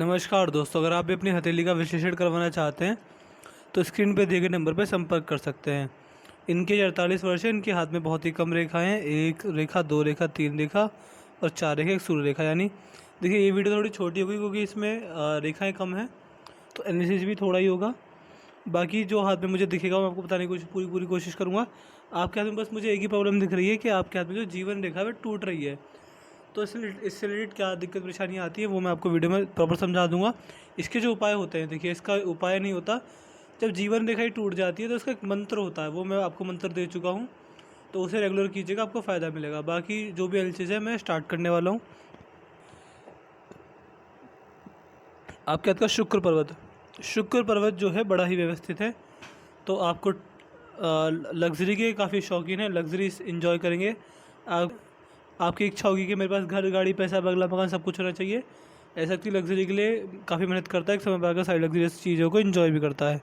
नमस्कार दोस्तों, अगर आप भी अपनी हथेली का विश्लेषण करवाना चाहते हैं तो स्क्रीन पर दिए गए नंबर पर संपर्क कर सकते हैं। इनके 48 वर्ष है। इनके हाथ में बहुत ही कम रेखाएं हैं, 1 रेखा, 2 रेखा, 3 रेखा और 4 रेखा, एक सूर्य रेखा। यानी देखिए ये वीडियो थोड़ी छोटी होगी क्योंकि इसमें रेखाएं कम हैं, तो एनालिसिस भी थोड़ा ही होगा। बाकी जो हाथ में मुझे दिखेगा मैं आपको बताने की पूरी कोशिश करूँगा। आपके हाथ में बस मुझे एक ही प्रॉब्लम दिख रही है कि आपके हाथ में जो जीवन रेखा है वह टूट रही है। तो इससे रिलेटेड क्या दिक्कत परेशानियाँ आती है वो मैं आपको वीडियो में प्रॉपर समझा दूंगा। इसके जो उपाय होते हैं, देखिए इसका उपाय नहीं होता, जब जीवन रेखा ही टूट जाती है तो इसका एक मंत्र होता है, वो मैं आपको मंत्र दे चुका हूँ, तो उसे रेगुलर कीजिएगा, आपको फ़ायदा मिलेगा। बाकी जो भी एनालिसिस है मैं स्टार्ट करने वाला हूँ। आपके हाथ का शुक्र पर्वत जो है बड़ा ही व्यवस्थित है, तो आपको लग्जरी के काफ़ी शौकीन है, लग्जरी इन्जॉय करेंगे आप। आपकी इच्छा होगी कि मेरे पास घर, गाड़ी, पैसा, बंगला, मकान सब कुछ होना चाहिए। ऐसा व्यक्ति लग्जरी के लिए काफ़ी मेहनत करता है, एक समय पर आकर सारी लग्जरियस चीज़ों को एंजॉय भी करता है।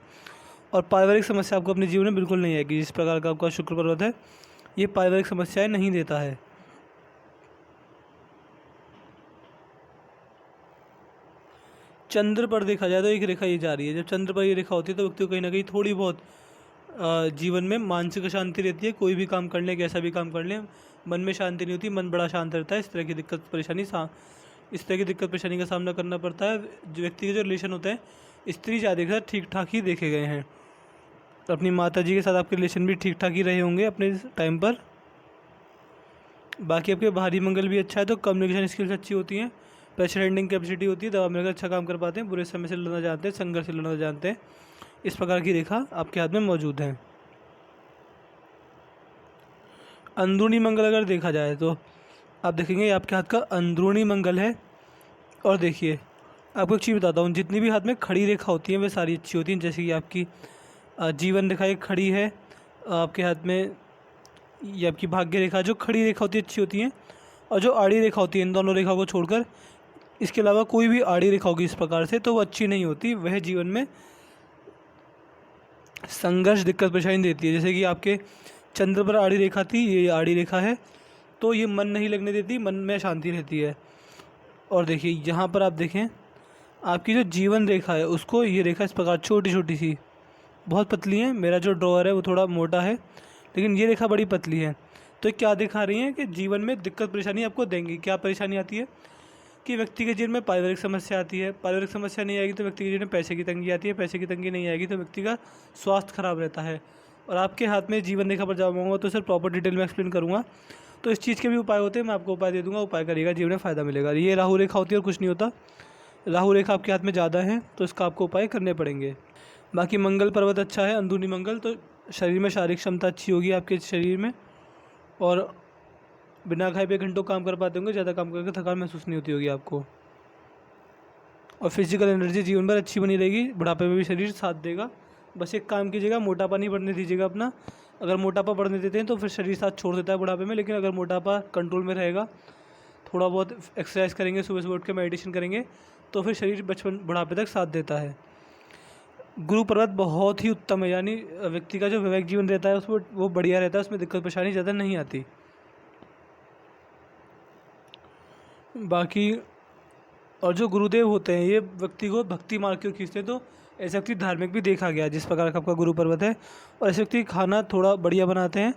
और पारिवारिक समस्या आपको अपने जीवन में बिल्कुल नहीं आएगी। जिस प्रकार का आपका शुक्र पर्वत है, ये पारिवारिक समस्याएं नहीं देता है। चंद्र पर देखा जाए तो एक रेखा ये जा रही है। जब चंद्र पर ये रेखा होती है तो व्यक्ति को कहीं ना कहीं थोड़ी बहुत जीवन में मानसिक शांति रहती है। कोई भी काम कर लें, कैसा भी काम कर लें, मन में शांति नहीं होती, मन बड़ा शांत रहता है। इस तरह की दिक्कत परेशानी का सामना करना पड़ता है। जो व्यक्ति के जो रिलेशन होते हैं, स्त्री जाति के साथ ठीक ठाक ही देखे गए हैं। अपनी माता जी के साथ आपके रिलेशन भी ठीक ठाक ही रहे होंगे अपने टाइम पर। बाकी आपके बाहरी मंगल भी अच्छा है, तो कम्युनिकेशन स्किल्स अच्छी होती हैं, प्रेशर हैंडलिंग कैपेसिटी होती है, दवा मिलकर अच्छा काम कर पाते हैं, बुरे समय से लड़ना जानते हैं, संघर्ष से लड़ना जानते हैं। इस प्रकार की रेखा आपके हाथ में मौजूद है। अंदरूनी मंगल अगर देखा जाए तो आप देखेंगे आपके हाथ का अंदरूनी मंगल है। और देखिए आपको एक चीज़ बताता हूँ, जितनी भी हाथ में खड़ी रेखा होती हैं वे सारी अच्छी होती हैं। जैसे कि आपकी जीवन रेखा एक खड़ी है आपके हाथ में, ये आपकी भाग्य रेखा, जो खड़ी रेखा होती है अच्छी होती हैं। और जो आड़ी रेखा होती है, इन दोनों रेखा को छोड़कर इसके अलावा कोई भी आड़ी रेखा होगी इस प्रकार से, तो वो अच्छी नहीं होती, वह जीवन में संघर्ष, दिक्कत, परेशानी देती है। जैसे कि आपके चंद्र पर आड़ी रेखा थी, ये आड़ी रेखा है, तो ये मन नहीं लगने देती, मन में शांति रहती है। और देखिए यहाँ पर आप देखें आपकी जो जीवन रेखा है उसको, ये रेखा इस प्रकार छोटी छोटी सी बहुत पतली है। मेरा जो ड्रॉअर है वो थोड़ा मोटा है, लेकिन ये रेखा बड़ी पतली है। तो क्या दिखा रही है कि जीवन में दिक्कत परेशानी आपको देंगी। क्या परेशानी आती है कि व्यक्ति के जीवन में पारिवारिक समस्या आती है। पारिवारिक समस्या नहीं आएगी तो व्यक्ति के जीवन में पैसे की तंगी आती है। पैसे की तंगी नहीं आएगी तो व्यक्ति का स्वास्थ्य खराब रहता है। और आपके हाथ में जीवन रेखा पर जाऊँगा तो सर प्रॉपर डिटेल में एक्सप्लेन करूँगा। तो इस चीज़ के भी उपाय होते हैं, मैं आपको उपाय दे दूँगा, उपाय करिएगा, जीवन में फ़ायदा मिलेगा। ये राहु रेखा होती है और कुछ नहीं होता। राहु रेखा आपके हाथ में ज़्यादा है तो इसका आपको उपाय करने पड़ेंगे। बाकी मंगल पर्वत अच्छा है, अंदरूनी मंगल, तो शरीर में शारीरिक क्षमता अच्छी होगी आपके शरीर में, और बिना खाए पिए घंटों काम कर पाते होंगे। ज़्यादा काम करके थकान महसूस नहीं होती होगी आपको। और फिजिकल एनर्जी जीवन भर अच्छी बनी रहेगी, बुढ़ापे में भी शरीर साथ देगा। बस एक काम कीजिएगा, मोटापा नहीं बढ़ने दीजिएगा अपना। अगर मोटापा बढ़ने देते हैं तो फिर शरीर साथ छोड़ देता है बुढ़ापे में, लेकिन अगर मोटापा कंट्रोल में रहेगा, थोड़ा बहुत एक्सरसाइज करेंगे, सुबह सुबह उठ के मेडिटेशन करेंगे, तो फिर शरीर बचपन बुढ़ापे तक साथ देता है। गुरु पर्वत बहुत ही उत्तम है, यानी व्यक्ति का जो वैवाहिक जीवन रहता है उसमें वो बढ़िया रहता है, उसमें दिक्कत परेशानी ज़्यादा नहीं आती। बाकी और जो गुरुदेव होते हैं ये व्यक्ति को भक्ति मार्ग की ओर खींचते हैं, तो ऐसे व्यक्ति धार्मिक भी देखा गया जिस प्रकार का आपका गुरु पर्वत है। और ऐसे व्यक्ति खाना थोड़ा बढ़िया बनाते हैं,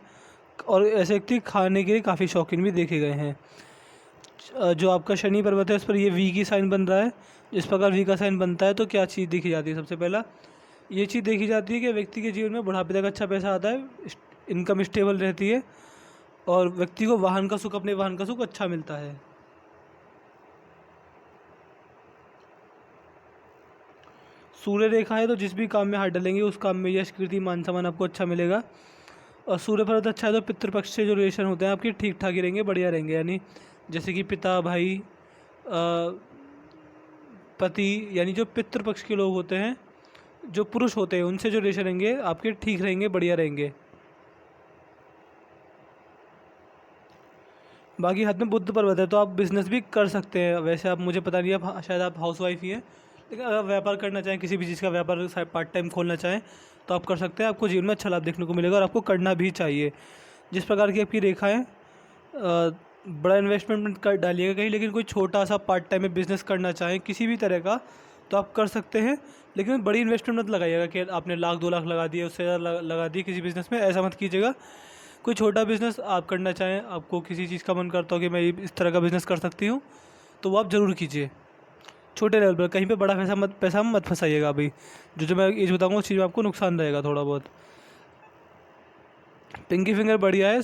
और ऐसे व्यक्ति खाने के लिए काफ़ी शौकीन भी देखे गए हैं। जो आपका शनि पर्वत है उस पर ये वी की साइन बन रहा है। जिस प्रकार वी का साइन बनता है तो क्या चीज़ देखी जाती है, सबसे पहला ये चीज़ देखी जाती है कि व्यक्ति के जीवन में बुढ़ापे तक अच्छा पैसा आता है, इनकम स्टेबल रहती है, और व्यक्ति को वाहन का सुख, अपने वाहन का सुख अच्छा मिलता है। सूर्य रेखा है तो जिस भी काम में हाथ डालेंगे उस काम में यश, कीर्ति, मान सम्मान आपको अच्छा मिलेगा। और सूर्य पर्वत अच्छा है तो पितृपक्ष से जो रिलेशन होते हैं आपके ठीक ठाक ही रहेंगे, बढ़िया रहेंगे। यानी जैसे कि पिता, भाई, पति, यानी जो पितृपक्ष के लोग होते हैं, जो पुरुष होते हैं, उनसे जो रिलेशन रहेंगे आपके ठीक रहेंगे, बढ़िया रहेंगे। बाकी हाथ में बुध पर्वत है तो आप बिज़नेस भी कर सकते हैं। वैसे आप, मुझे पता नहीं, आप शायद आप हाउस वाइफ ही हैं, लेकिन अगर व्यापार करना चाहें, किसी भी चीज़ का व्यापार पार्ट टाइम खोलना चाहें तो आप कर सकते हैं। आपको जीवन में अच्छा लाभ देखने को मिलेगा और आपको करना भी चाहिए। जिस प्रकार की आपकी रेखा है बड़ा इन्वेस्टमेंट मत कर डालिएगा कहीं, लेकिन कोई छोटा सा पार्ट टाइम में बिज़नेस करना चाहें किसी भी तरह का तो आप कर सकते हैं, लेकिन बड़ी इन्वेस्टमेंट मत लगाइएगा कि आपने लाख 2 लाख लगा दिए, उससे ज़्यादा लगा दिए किसी बिज़नेस में, ऐसा मत कीजिएगा। कोई छोटा बिज़नेस आप करना चाहें, आपको किसी चीज़ का मन करता हो कि मैं इस तरह का बिज़नेस कर सकती हूँ, तो वो आप ज़रूर कीजिए छोटे लेवल पर। कहीं पे बड़ा पैसा मत फंसाइएगा अभी। जो मैं ये बताऊँगा उस चीज़ में आपको नुकसान रहेगा थोड़ा बहुत। पिंकी फिंगर बढ़िया है,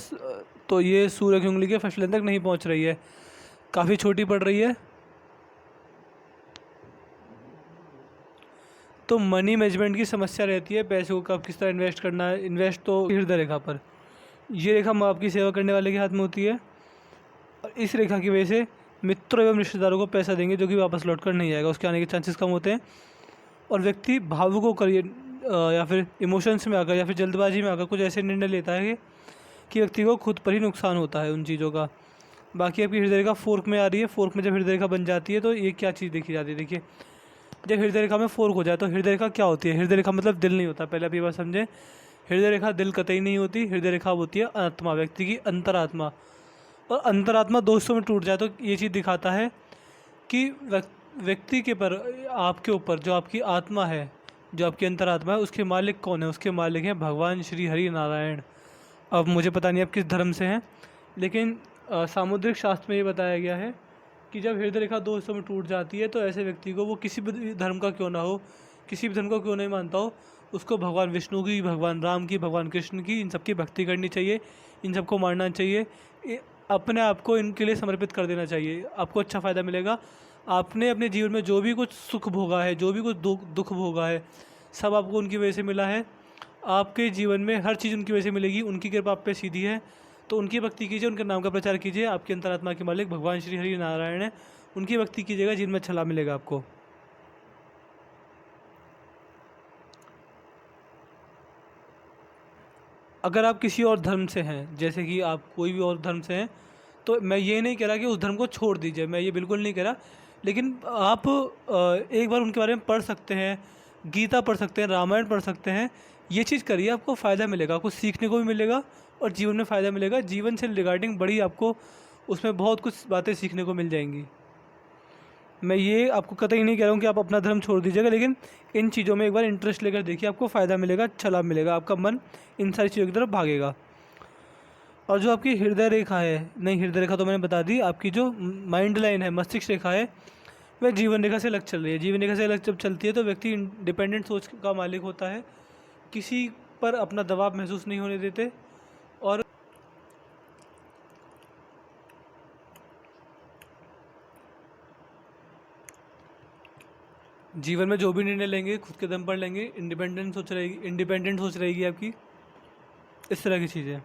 तो ये सूर्य की उंगली के फर्स्ट लाइन तक नहीं पहुंच रही है, काफ़ी छोटी पड़ रही है। तो मनी मैनेजमेंट की समस्या रहती है, पैसे को कब किस तरह इन्वेस्ट करना है। इन्वेस्ट तो हृदय रेखा पर, ये रेखा आपकी सेवा करने वाले के हाथ में होती है, और इस रेखा की वजह से मित्रों एवं रिश्तेदारों को पैसा देंगे जो कि वापस लौट कर नहीं आएगा, उसके आने के चांसेस कम होते हैं। और व्यक्ति भावुक होकर या फिर इमोशंस में आकर या फिर जल्दबाजी में आकर कुछ ऐसे निर्णय लेता है कि व्यक्ति को खुद पर ही नुकसान होता है उन चीज़ों का। बाकी आपकी हृदय रेखा फोर्क में आ रही है, फोर्क में जब हृदय रेखा बन जाती है तो ये क्या चीज़ देखी जाती है। देखिए, जब हृदय रेखा में फोर्क हो जाए तो हृदय रेखा क्या होती है। हृदय रेखा मतलब दिल नहीं होता, पहले आप ये बात समझें। हृदय रेखा दिल कतई नहीं होती, हृदय रेखा होती है आत्मा, व्यक्ति की अंतरात्मा। और अंतरात्मा दोस्तों में टूट जाए तो ये चीज़ दिखाता है कि व्यक्ति के पर आपके ऊपर जो आपकी आत्मा है, जो आपकी अंतरात्मा है, उसके मालिक कौन है। उसके मालिक हैं भगवान श्री हरि नारायण। अब मुझे पता नहीं आप किस धर्म से हैं, लेकिन सामुद्रिक शास्त्र में ये बताया गया है कि जब हृदय रेखा दो हिस्सों में टूट जाती है तो ऐसे व्यक्ति को, वो किसी भी धर्म का क्यों ना हो, किसी भी धर्म को क्यों नहीं मानता हो, उसको भगवान विष्णु की, भगवान राम की, भगवान कृष्ण की, इन सब की भक्ति करनी चाहिए, इन सबको मानना चाहिए, अपने आप को इनके लिए समर्पित कर देना चाहिए। आपको अच्छा फ़ायदा मिलेगा। आपने अपने जीवन में जो भी कुछ सुख भोगा है, जो भी कुछ दुख भोगा है, सब आपको उनकी वजह से मिला है। आपके जीवन में हर चीज़ उनकी वजह से मिलेगी, उनकी कृपा आप पे सीधी है। तो उनकी भक्ति कीजिए, उनके नाम का प्रचार कीजिए। आपकी अंतरात्मा के मालिक भगवान श्री हरि नारायण है, उनकी भक्ति कीजिएगा, जिनमें अच्छा लाभ मिलेगा आपको। अगर आप किसी और धर्म से हैं, जैसे कि आप कोई भी और धर्म से हैं, तो मैं ये नहीं कह रहा कि उस धर्म को छोड़ दीजिए, मैं ये बिल्कुल नहीं कह रहा। लेकिन आप एक बार उनके बारे में पढ़ सकते हैं, गीता पढ़ सकते हैं, रामायण पढ़ सकते हैं। ये चीज़ करिए, आपको फ़ायदा मिलेगा, आपको सीखने को भी मिलेगा और जीवन में फ़ायदा मिलेगा। जीवन से रिगार्डिंग बड़ी आपको उसमें बहुत कुछ बातें सीखने को मिल जाएंगी। मैं ये आपको कतई नहीं कह रहा हूँ कि आप अपना धर्म छोड़ दीजिएगा, लेकिन इन चीज़ों में एक बार इंटरेस्ट लेकर देखिए, आपको फ़ायदा मिलेगा, अच्छा लाभ मिलेगा, आपका मन इन सारी चीज़ों की तरफ भागेगा। और जो आपकी हृदय रेखा है, नहीं हृदय रेखा तो मैंने बता दी, आपकी जो माइंड लाइन है, मस्तिष्क रेखा है, वह जीवन रेखा से अलग चल रही है। जीवन रेखा से अलग जब चलती है तो व्यक्ति इंडिपेंडेंट सोच का मालिक होता है, किसी पर अपना दबाव महसूस नहीं होने देते, और जीवन में जो भी निर्णय लेंगे खुद के दम पर लेंगे। इंडिपेंडेंट सोच रहेगी आपकी, इस तरह की चीज़ें।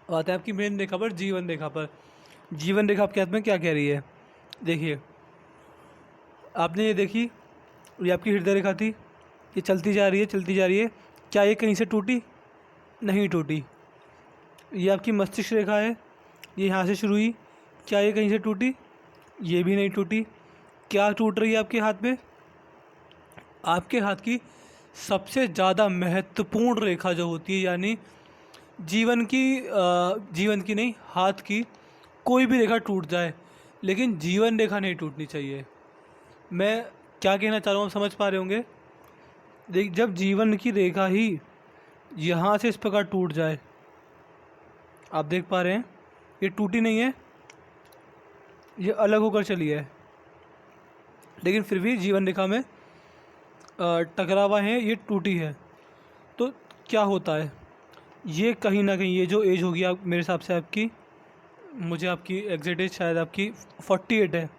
आते हैं आपकी मेन रेखा पर, जीवन रेखा पर। जीवन रेखा आपके हाथ में क्या कह रही है, देखिए। आपने ये देखी, ये आपकी हृदय रेखा थी, ये चलती जा रही है, चलती जा रही है। क्या ये कहीं से टूटी? नहीं टूटी। ये आपकी मस्तिष्क रेखा है, ये यहाँ से शुरू हुई, क्या ये कहीं से टूटी? ये भी नहीं टूटी। क्या टूट रही है आपके हाथ में? आपके हाथ की सबसे ज़्यादा महत्वपूर्ण रेखा जो होती है, यानी जीवन की नहीं, हाथ की कोई भी रेखा टूट जाए, लेकिन जीवन रेखा नहीं टूटनी चाहिए। मैं क्या कहना चाह रहा हूँ, आप समझ पा रहे होंगे। जब जीवन की रेखा ही यहाँ से इस प्रकार टूट जाए, आप देख पा रहे हैं ये टूटी नहीं है, ये अलग होकर चली है, लेकिन फिर भी जीवन रेखा में टकरावा है, ये टूटी है। तो क्या होता है, ये कहीं ना कहीं, ये जो एज होगी आप मेरे हिसाब से आपकी, मुझे आपकी एग्जैक्ट एज शायद आपकी 48 है,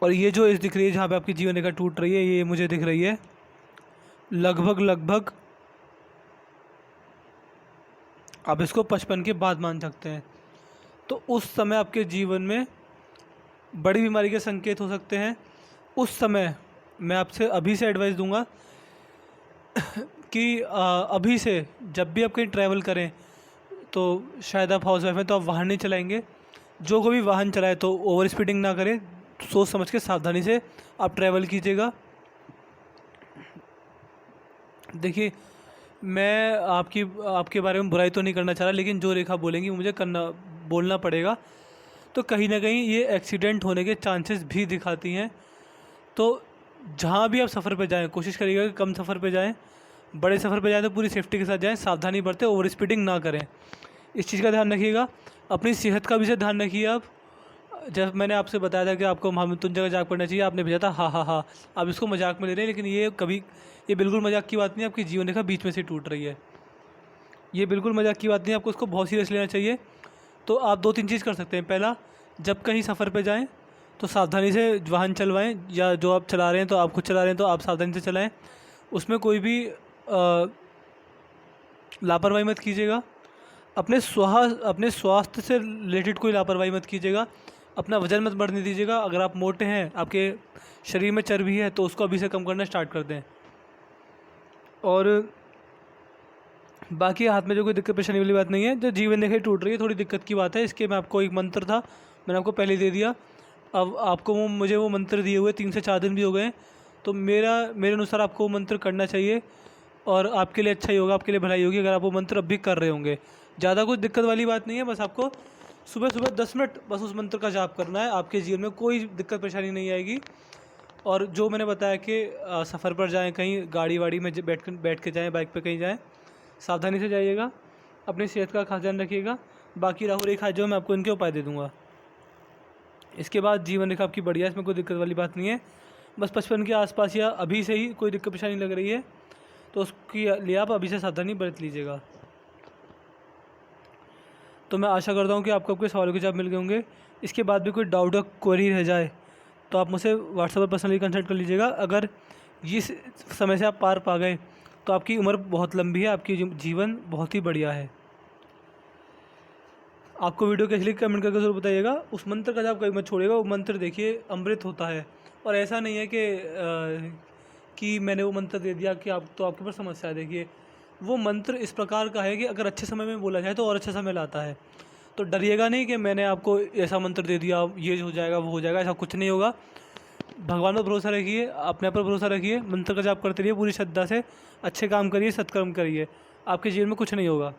और ये जो एज दिख रही है जहाँ पे आपकी जीवन रेखा टूट रही है, ये मुझे दिख रही है लगभग आप इसको 55 के बाद मान सकते हैं। तो उस समय आपके जीवन में बड़ी बीमारी के संकेत हो सकते हैं। उस समय मैं आपसे अभी से एडवाइस दूंगा कि अभी से जब भी आप कहीं ट्रैवल करें, तो शायद आप हाउस वाइफ हैं तो आप वाहन नहीं चलाएंगे। जो कोई भी वाहन चलाए तो ओवर स्पीडिंग ना करें, सोच समझ के सावधानी से आप ट्रैवल कीजिएगा। देखिए, मैं आपकी आपके बारे में बुराई तो नहीं करना चाह रहा, लेकिन जो रेखा बोलेंगी वो मुझे करना बोलना पड़ेगा। तो कहीं ना कहीं ये एक्सीडेंट होने के चांसेस भी दिखाती हैं। तो जहाँ भी आप सफ़र पे जाएं कोशिश करिएगा कि कम सफ़र पे जाएं, बड़े सफ़र पे जाएं तो पूरी सेफ्टी के साथ जाएं, सावधानी बरतें, ओवर स्पीडिंग ना करें। इस चीज़ का ध्यान रखिएगा। अपनी सेहत का भी से ध्यान रखिए आप। जब मैंने आपसे बताया था कि आपको महामृत्युंजय का जाप पढ़ना चाहिए, आपने भेजा था हाँ हाँ हाँ। आप इसको मजाक में ले रहे हैं, लेकिन ये बिल्कुल मजाक की बात नहीं है। आपकी जीवन रेखा बीच में से टूट रही है, ये बिल्कुल मजाक की बात नहीं है। आपको इसको बहुत सीरियस लेना चाहिए। तो आप दो तीन चीज़ कर सकते हैं। पहला, जब कहीं सफ़र पे जाएं तो सावधानी से वाहन चलवाएं, या जो आप चला रहे हैं तो आप खुद चला रहे हैं तो आप सावधानी से चलाएं। उसमें कोई भी लापरवाही मत कीजिएगा। अपने स्वास्थ्य से रिलेटेड कोई लापरवाही मत कीजिएगा। अपना वज़न मत बढ़ने दीजिएगा। अगर आप मोटे हैं, आपके शरीर में चर्बी है, तो उसको अभी से कम करना स्टार्ट कर दें। और बाकी हाथ में जो कोई दिक्कत परेशानी वाली बात नहीं है। जो जीवन रेखा टूट रही है, थोड़ी दिक्कत की बात है। इसके मैं आपको एक मंत्र था, मैंने आपको पहले दे दिया। अब आपको मुझे वो मंत्र दिए हुए 3 से 4 दिन भी हो गए। तो मेरे अनुसार आपको वो मंत्र करना चाहिए, और आपके लिए अच्छा ही होगा, आपके लिए भलाई होगी अगर आप वो मंत्र अब भी कर रहे होंगे। ज़्यादा कुछ दिक्कत वाली बात नहीं है। बस आपको सुबह सुबह 10 मिनट बस उस मंत्र का जाप करना है। आपके जीवन में कोई दिक्कत परेशानी नहीं आएगी। और जो मैंने बताया कि सफ़र पर जाएं, कहीं गाड़ी वाड़ी में बैठ के जाएं, बाइक पे कहीं जाएं, सावधानी से जाइएगा। अपनी सेहत का खास ध्यान रखिएगा। बाकी राहु रेखा जो मैं आपको इनके उपाय दे दूँगा। इसके बाद जीवन रेखा आपकी बढ़िया, इसमें कोई दिक्कत वाली बात नहीं है। बस 55 के आसपास या अभी से ही कोई दिक्कत परेशानी लग रही है, तो उसके लिए आप अभी से सावधानी बरत लीजिएगा। तो मैं आशा करता हूँ कि आपको आपके सवालों के जवाब मिल गए होंगे। इसके बाद भी कोई डाउट या क्वेरी रह जाए तो आप मुझसे व्हाट्सएप पर पर्सनली कंसल्ट कर लीजिएगा। अगर इस समय से आप पार पा गए तो आपकी उम्र बहुत लंबी है, आपकी जीवन बहुत ही बढ़िया है। आपको वीडियो कैसी लगी कमेंट करके ज़रूर बताइएगा। उस मंत्र का जाप कभी मत छोड़िएगा। वो मंत्र देखिए अमृत होता है। और ऐसा नहीं है कि मैंने वो मंत्र दे दिया कि आपके ऊपर समस्या है। देखिए, वो मंत्र इस प्रकार का है कि अगर अच्छे समय में बोला जाए तो और अच्छा समय लाता है। तो डरिएगा नहीं कि मैंने आपको ऐसा मंत्र दे दिया, ये हो जाएगा वो हो जाएगा, ऐसा कुछ नहीं होगा। भगवान पर भरोसा रखिए, अपने पर भरोसा रखिए, मंत्र का जाप करते रहिए पूरी श्रद्धा से, अच्छे काम करिए, सत्कर्म करिए, आपके जीवन में कुछ नहीं होगा।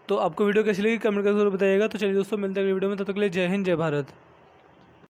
तो आपको वीडियो कैसी लगी कमेंट करके जरूर बताइएगा। तो चलिए दोस्तों, मिलते हैं अगली वीडियो में। तब तक के लिए जय हिंद, जय भारत।